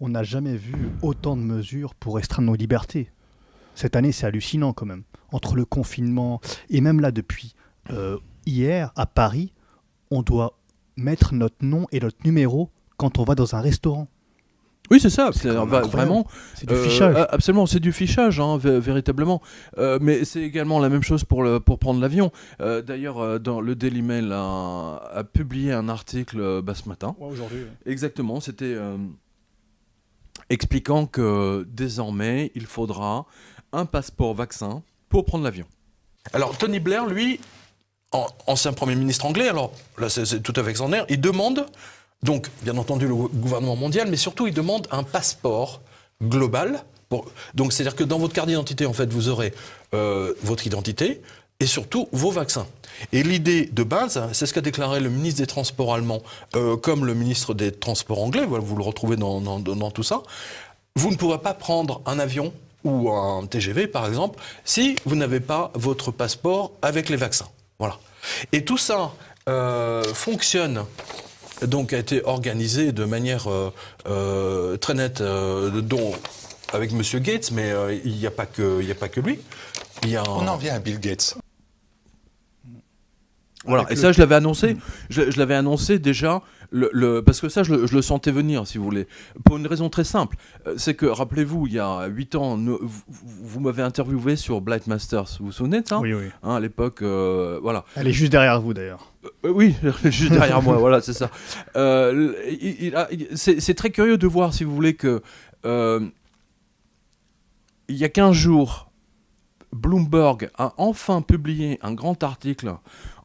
On n'a jamais vu autant de mesures pour restreindre nos libertés. Cette année, c'est hallucinant quand même. Entre le confinement et même là, depuis hier, à Paris, on doit mettre notre nom et notre numéro quand on va dans un restaurant. Oui, c'est ça, C'est quand même incroyable. vraiment. C'est du fichage. Absolument, c'est du fichage, hein, véritablement. Mais c'est également la même chose pour prendre l'avion. D'ailleurs, dans le Daily Mail a publié un article ce matin. Ouais, aujourd'hui. Exactement, c'était expliquant que désormais, il faudra un passeport vaccin pour prendre l'avion. Alors, Tony Blair, lui, ancien Premier ministre anglais, alors là, c'est tout à fait extraordinaire, il demande, donc, bien entendu, le gouvernement mondial, mais surtout, il demande un passeport global. Donc, c'est-à-dire que dans votre carte d'identité, en fait, vous aurez votre identité et surtout vos vaccins. Et l'idée de base, c'est ce qu'a déclaré le ministre des Transports allemand, comme le ministre des Transports anglais, vous le retrouvez dans tout ça. Vous ne pourrez pas prendre un avion ou un TGV, par exemple, si vous n'avez pas votre passeport avec les vaccins. Voilà. Et tout ça fonctionne, donc a été organisé de manière très nette, avec M. Gates, mais il n'y a pas que lui. On en vient à Bill Gates. Voilà, et ça, je l'avais annoncé. Je l'avais annoncé déjà, parce que ça, je le sentais venir, si vous voulez. Pour une raison très simple. C'est que, rappelez-vous, il y a 8 ans, vous m'avez interviewé sur Blight Masters. Vous vous souvenez de ça ? Oui, oui. À l'époque, voilà. Elle est juste derrière vous, d'ailleurs. Oui, juste derrière moi, voilà, c'est ça. C'est très curieux de voir, si vous voulez, que il y a 15 jours, Bloomberg a enfin publié un grand article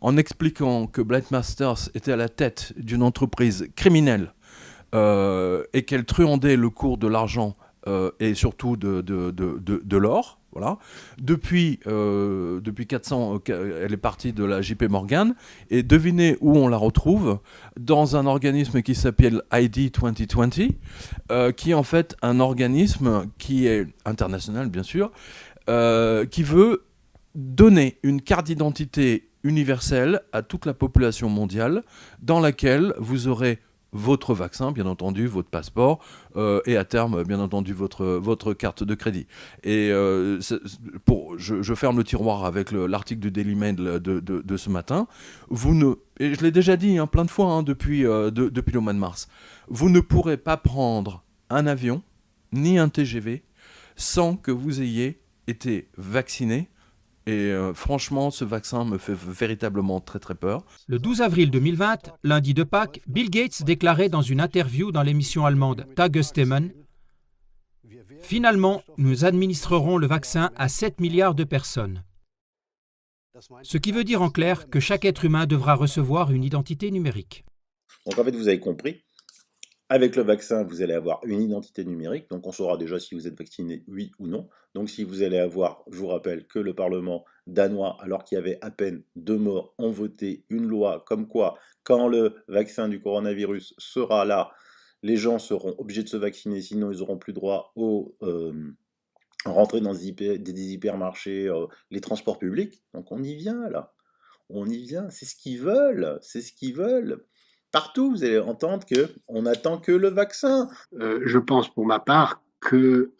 en expliquant que Blight Masters était à la tête d'une entreprise criminelle et qu'elle truandait le cours de l'argent et surtout de l'or. Voilà. Depuis 400, elle est partie de la JP Morgan. Et devinez où on la retrouve ? Dans un organisme qui s'appelle ID 2020, qui est en fait un organisme qui est international, bien sûr, qui veut donner une carte d'identité universelle à toute la population mondiale, dans laquelle vous aurez votre vaccin, bien entendu, votre passeport, et à terme, bien entendu, votre carte de crédit. Et je ferme le tiroir avec l'article du Daily Mail de ce matin. Et je l'ai déjà dit plein de fois depuis le mois de mars, vous ne pourrez pas prendre un avion, ni un TGV, sans que vous ayez été vacciné. Et franchement, ce vaccin me fait véritablement très très peur. Le 12 avril 2020, lundi de Pâques, Bill Gates déclarait dans une interview dans l'émission allemande Tagesthemen : « Finalement, nous administrerons le vaccin à 7 milliards de personnes. » Ce qui veut dire en clair que chaque être humain devra recevoir une identité numérique. Donc en fait, vous avez compris. Avec le vaccin, vous allez avoir une identité numérique, donc on saura déjà si vous êtes vacciné, oui ou non. Donc si vous allez avoir, je vous rappelle que le Parlement danois, alors qu'il y avait à peine 2 morts, ont voté une loi comme quoi, quand le vaccin du coronavirus sera là, les gens seront obligés de se vacciner, sinon ils n'auront plus droit au rentrer dans des hypermarchés, les transports publics. Donc on y vient là, on y vient, c'est ce qu'ils veulent, c'est ce qu'ils veulent. Partout, vous allez entendre qu'on n'attend que le vaccin. Je pense pour ma part que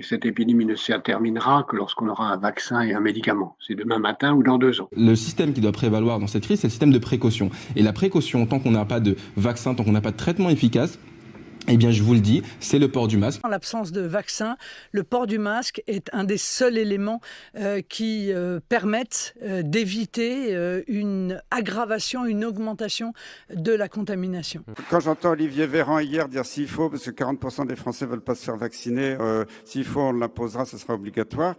cette épidémie ne se terminera que lorsqu'on aura un vaccin et un médicament. C'est demain matin ou dans 2 ans. Le système qui doit prévaloir dans cette crise, c'est le système de précaution. Et la précaution, tant qu'on n'a pas de vaccin, tant qu'on n'a pas de traitement efficace, eh bien, je vous le dis, c'est le port du masque. En l'absence de vaccin, le port du masque est un des seuls éléments qui permettent d'éviter une aggravation, une augmentation de la contamination. Quand j'entends Olivier Véran hier dire s'il faut, parce que 40% des Français ne veulent pas se faire vacciner, s'il faut, on l'imposera, ce sera obligatoire.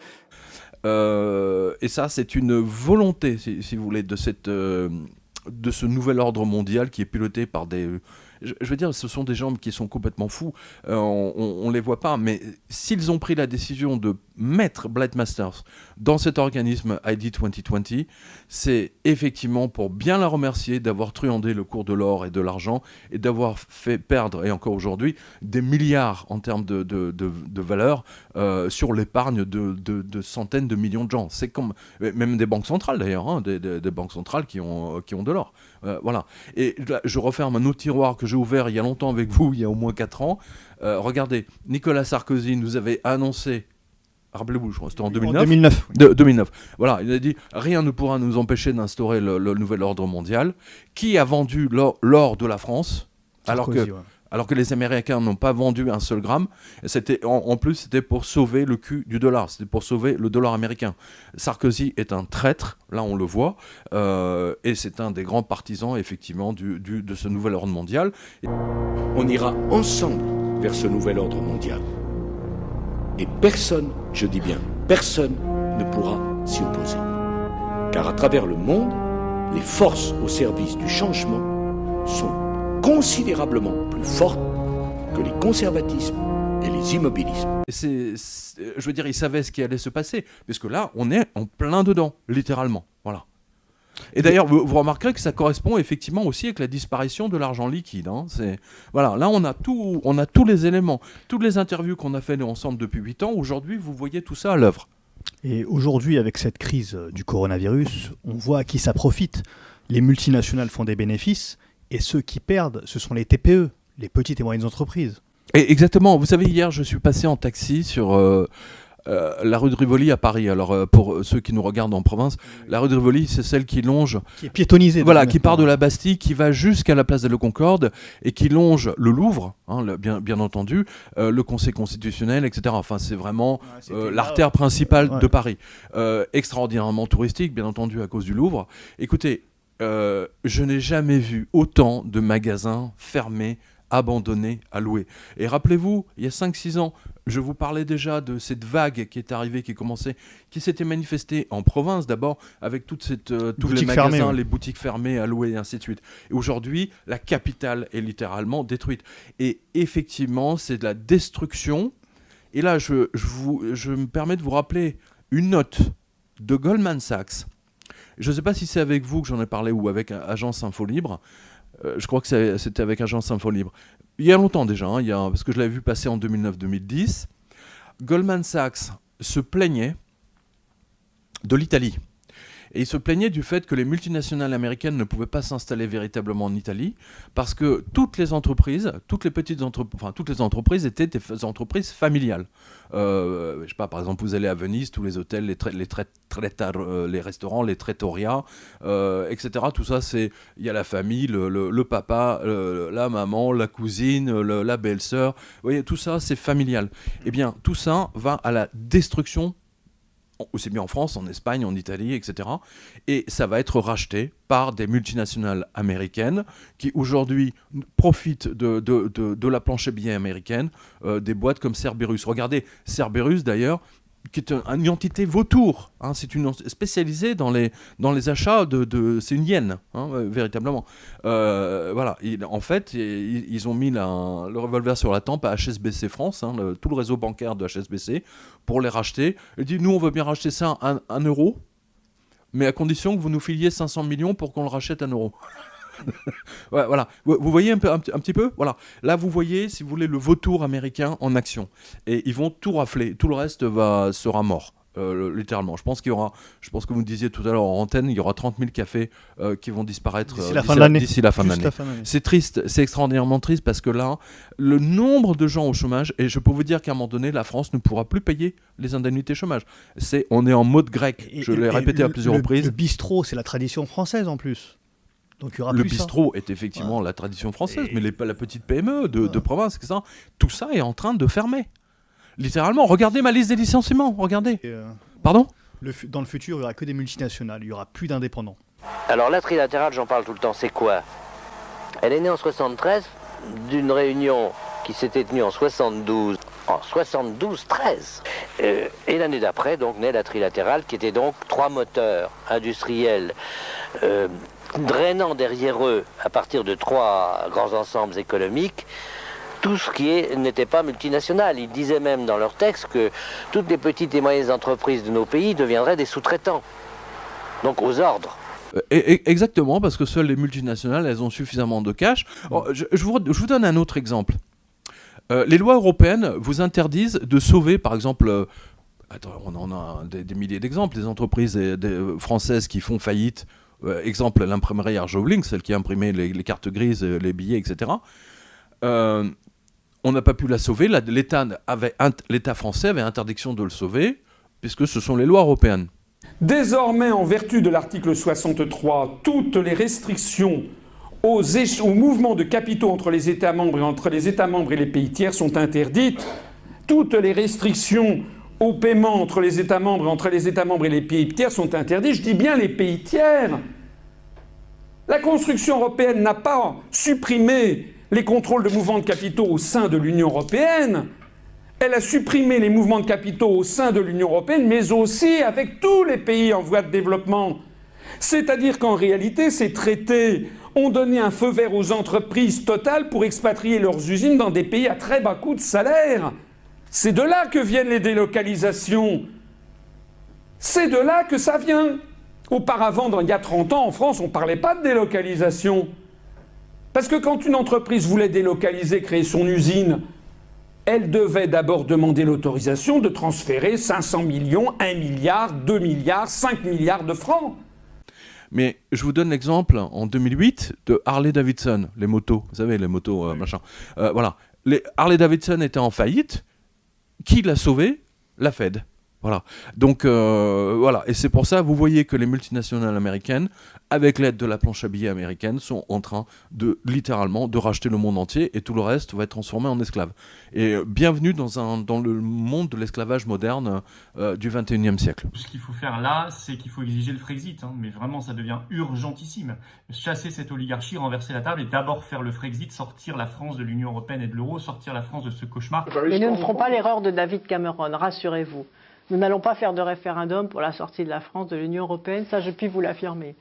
Et ça, c'est une volonté, si vous voulez, de ce nouvel ordre mondial qui est piloté par des... Je veux dire, ce sont des gens qui sont complètement fous. On ne les voit pas. Mais s'ils ont pris la décision de mettre Blight Masters dans cet organisme ID 2020, c'est effectivement pour bien la remercier d'avoir truandé le cours de l'or et de l'argent et d'avoir fait perdre, et encore aujourd'hui, des milliards en termes de valeur sur l'épargne de centaines de millions de gens. C'est comme même des banques centrales d'ailleurs, hein, des banques centrales qui ont de l'or. Voilà. Et là, je referme un autre tiroir que j'ai ouvert il y a longtemps avec vous, il y a au moins 4 ans. Regardez, Nicolas Sarkozy nous avait annoncé, rappelez-vous, je crois, c'était en 2009. 2009. Voilà, il a dit rien ne pourra nous empêcher d'instaurer le nouvel ordre mondial. Qui a vendu l'or de la France alors que les Américains n'ont pas vendu un seul gramme. C'était, en plus, c'était pour sauver le cul du dollar. C'était pour sauver le dollar américain. Sarkozy est un traître, là on le voit, et c'est un des grands partisans, effectivement, de ce nouvel ordre mondial. On ira ensemble vers ce nouvel ordre mondial. Et personne, je dis bien, personne ne pourra s'y opposer. Car à travers le monde, les forces au service du changement sont considérablement plus fortes que les conservatismes et les immobilismes. Je veux dire, ils savaient ce qui allait se passer, parce que là, on est en plein dedans, littéralement. Voilà. Et d'ailleurs, vous remarquerez que ça correspond effectivement aussi avec la disparition de l'argent liquide. Hein. Voilà, là, on a tous les éléments, toutes les interviews qu'on a fait ensemble depuis 8 ans. Aujourd'hui, vous voyez tout ça à l'œuvre. Et aujourd'hui, avec cette crise du coronavirus, on voit à qui ça profite. Les multinationales font des bénéfices, et ceux qui perdent, ce sont les TPE, les petites et moyennes entreprises. Et exactement. Vous savez, hier, je suis passé en taxi sur la rue de Rivoli à Paris. Alors, pour ceux qui nous regardent en province, la rue de Rivoli, c'est celle qui longe... Qui est piétonnisée. Voilà, qui part de la Bastille, qui va jusqu'à la place de la Concorde, et qui longe le Louvre, hein, bien entendu, le Conseil constitutionnel, etc. Enfin, c'est vraiment l'artère principale de Paris. Extraordinairement touristique, bien entendu, à cause du Louvre. Écoutez, je n'ai jamais vu autant de magasins fermés, abandonnés, à louer. Et rappelez-vous, il y a 5-6 ans, je vous parlais déjà de cette vague qui est arrivée, qui s'était manifestée en province d'abord, avec tous les magasins, les boutiques fermées à louer et ainsi de suite. Et aujourd'hui, la capitale est littéralement détruite. Et effectivement, c'est de la destruction. Et là, je me permets de vous rappeler une note de Goldman Sachs. Je ne sais pas si c'est avec vous que j'en ai parlé ou avec Agence Info Libre. Je crois que c'était avec Agence Info Libre. Il y a longtemps déjà, hein, parce que je l'avais vu passer en 2009-2010. Goldman Sachs se plaignait de l'Italie. Et il se plaignait du fait que les multinationales américaines ne pouvaient pas s'installer véritablement en Italie parce que toutes les entreprises étaient des entreprises familiales. Je sais pas, par exemple, vous allez à Venise, tous les hôtels, les restaurants, les trattoria, etc. Tout ça, il y a la famille, le papa, la maman, la cousine, la belle-sœur. Vous voyez, tout ça, c'est familial. Eh bien, tout ça va à la destruction, aussi bien en France, en Espagne, en Italie, etc. Et ça va être racheté par des multinationales américaines qui aujourd'hui profitent de la planche à billets américaine, des boîtes comme Cerberus. Regardez, Cerberus d'ailleurs, qui est une entité vautour, hein, c'est une spécialisée dans les achats c'est une hyène, hein, véritablement. Voilà, en fait, ils ont mis le revolver sur la tempe à HSBC France, hein, tout le réseau bancaire de HSBC, pour les racheter. Ils disent, nous, on veut bien racheter ça à 1 euro, mais à condition que vous nous filiez 500 millions pour qu'on le rachète à 1 euro. Ouais, voilà. Vous voyez un petit peu, voilà. Là, vous voyez, si vous voulez, le vautour américain en action. Et ils vont tout rafler. Tout le reste sera mort, littéralement. Je pense que vous me disiez tout à l'heure en antenne, il y aura 30 000 cafés qui vont disparaître d'ici la fin de l'année. C'est triste, c'est extraordinairement triste parce que là, le nombre de gens au chômage, et je peux vous dire qu'à un moment donné, la France ne pourra plus payer les indemnités chômage. On est en mode grec. Je l'ai répété à plusieurs reprises. Le bistrot, c'est la tradition française en plus. Donc, le bistrot est effectivement la tradition française, mais la petite PME de province, etc., tout ça est en train de fermer. Littéralement, regardez ma liste des licenciements, regardez. Pardon ? Dans le futur, il n'y aura que des multinationales, il n'y aura plus d'indépendants. Alors la trilatérale, j'en parle tout le temps, c'est quoi ? Elle est née en 73 d'une réunion qui s'était tenue en 72. En 72-13. Et l'année d'après, donc, naît la trilatérale, qui était donc 3 moteurs industriels drainant derrière eux, à partir de 3 grands ensembles économiques, tout ce qui n'était pas multinational. Ils disaient même dans leur texte que toutes les petites et moyennes entreprises de nos pays deviendraient des sous-traitants, donc aux ordres. Exactement, parce que seules les multinationales, elles ont suffisamment de cash. Je vous donne un autre exemple. Les lois européennes vous interdisent de sauver, par exemple, on en a des milliers d'exemples, des entreprises françaises qui font faillite. Exemple, l'imprimerie Arjoblink, celle qui imprimait les cartes grises, les billets, etc. On n'a pas pu la sauver. L'État français avait interdiction de le sauver, puisque ce sont les lois européennes. Désormais, en vertu de l'article 63, toutes les restrictions aux mouvements de capitaux entre les États membres et entre les États membres et les pays tiers sont interdites. Toutes les restrictions aux paiements entre les États membres et entre les États membres et les pays tiers sont interdites. Je dis bien les pays tiers. La construction européenne n'a pas supprimé les contrôles de mouvements de capitaux au sein de l'Union européenne. Elle a supprimé les mouvements de capitaux au sein de l'Union européenne, mais aussi avec tous les pays en voie de développement. C'est-à-dire qu'en réalité, ces traités ont donné un feu vert aux entreprises totales pour expatrier leurs usines dans des pays à très bas coût de salaire. C'est de là que viennent les délocalisations. C'est de là que ça vient. Auparavant, il y a 30 ans, en France, on ne parlait pas de délocalisation. Parce que quand une entreprise voulait délocaliser, créer son usine, elle devait d'abord demander l'autorisation de transférer 500 millions, 1 milliard, 2 milliards, 5 milliards de francs. Mais je vous donne l'exemple, en 2008, de Harley-Davidson, les motos, vous savez, les motos, machin. Voilà. Les Harley-Davidson étaient en faillite. Qui l'a sauvé? La Fed. Voilà. Donc, voilà. Et c'est pour ça, vous voyez que les multinationales américaines, avec l'aide de la planche à billets américaine, sont en train littéralement, de racheter le monde entier et tout le reste va être transformé en esclaves. Et bienvenue dans le monde de l'esclavage moderne du 21e siècle. Ce qu'il faut faire là, c'est qu'il faut exiger le Frexit. Mais vraiment, ça devient urgentissime. Chasser cette oligarchie, renverser la table et d'abord faire le Frexit, sortir la France de l'Union européenne et de l'euro, sortir la France de ce cauchemar. Mais nous ne ferons pas l'erreur de David Cameron, rassurez-vous. Nous n'allons pas faire de référendum pour la sortie de la France de l'Union européenne, ça je puis vous l'affirmer.